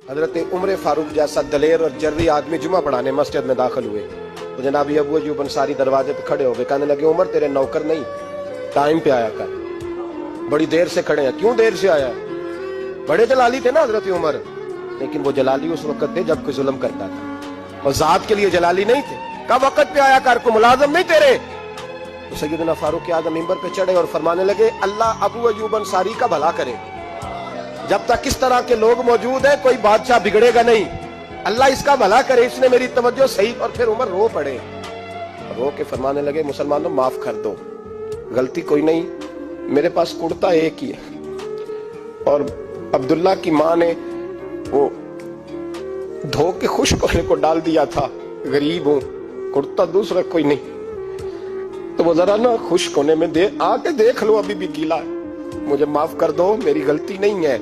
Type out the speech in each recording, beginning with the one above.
حضرت عمر فاروق جیسا دلیر اور جرری آدمی جمعہ پڑھانے مسجد میں داخل ہوئے تو جناب ابو ایوب انصاری دروازے پہ کھڑے ہو گئے، کہنے لگے عمر تیرے نوکر نہیں، ٹائم پہ آیا کر، بڑی دیر سے کھڑے ہیں، کیوں دیر سے آیا؟ بڑے جلالی تھے نا حضرت عمر، لیکن وہ جلالی اس وقت تھے جب کوئی ظلم کرتا تھا، اور ذات کے لیے جلالی نہیں تھے۔ کب وقت پہ آیا کر، کو ملازم نہیں تیرے؟ تو سیدنا فاروق اعظم منبر پہ چڑھے اور فرمانے لگے اللہ ابو ایوب انصاری کا بھلا کرے، جب تک اس طرح کے لوگ موجود ہیں کوئی بادشاہ بگڑے گا نہیں، اللہ اس کا بھلا کرے، اس نے میری توجہ صحیح۔ اور پھر عمر رو پڑے، رو کے فرمانے لگے مسلمانوں معاف کر دو، غلطی کوئی نہیں، میرے پاس کرتا ایک ہی ہے، اور عبداللہ کی ماں نے وہ دھو کے خشک ہونے کو ڈال دیا تھا، غریب ہوں، کرتا دوسرا کوئی نہیں، تو وہ ذرا نا خشک ہونے میں آ کے دیکھ لو، ابھی بھی گیلا ہے، مجھے معاف کر دو، میری غلطی نہیں ہے۔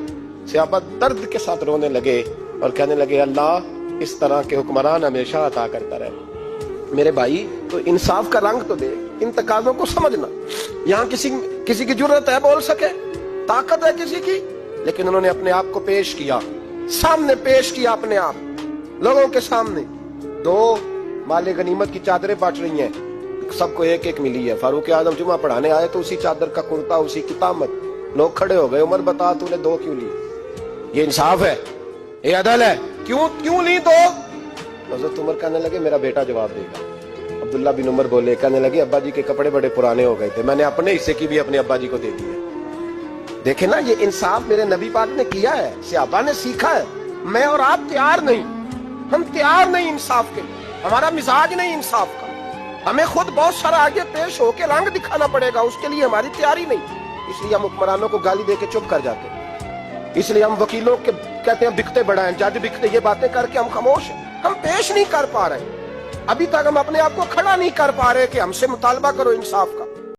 صحابہ درد کے ساتھ رونے لگے اور کہنے لگے اللہ اس طرح کے حکمران ہمیشہ عطا کرتا رہے۔ میرے بھائی تو انصاف کا رنگ تو دے، ان تقاضوں کو سمجھنا۔ یہاں کسی کی جرت ہے بول سکے، طاقت ہے کسی کی، لیکن انہوں نے اپنے آپ کو پیش کیا، سامنے پیش کیا اپنے آپ لوگوں کے سامنے۔ دو مال غنیمت کی چادریں بانٹ رہی ہیں، سب کو ایک ایک ملی ہے۔ فاروق اعظم جمعہ پڑھانے آئے تو اسی چادر کا کرتا، اسی کی تامت، لوگ کھڑے ہو گئے، عمر بتا تو نے دو کیوں لی؟ یہ انصاف ہے، یہ عدل ہے، کیوں لی دو؟ حضرت عمر کہنے لگے میرا بیٹا جواب دے گا۔ عبداللہ بن عمر بولے، کہنے لگے ابا جی کے کپڑے بڑے پرانے ہو گئے تھے، میں نے اپنے حصے کی بھی اپنے ابا جی کو دے دی ہے۔ دیکھیں نا یہ انصاف میرے نبی پاک نے کیا ہے، صحابہ نے سیکھا ہے۔ میں اور آپ تیار نہیں، ہم تیار نہیں انصاف کے لیے، ہمارا مزاج نہیں انصاف کا، ہمیں خود بہت سارا آگے پیش ہو کے رنگ دکھانا پڑے گا، اس کے لیے ہماری تیاری نہیں۔ اس لیے ہم حکمرانوں کو گالی دے کے چپ کر جاتے ہیں، اس لیے ہم وکیلوں کے کہتے ہیں بکتے بڑا ہیں، جج بکتے، یہ باتیں کر کے ہم خاموش ہیں، ہم پیش نہیں کر پا رہے، ابھی تک ہم اپنے آپ کو کھڑا نہیں کر پا رہے کہ ہم سے مطالبہ کرو انصاف کا۔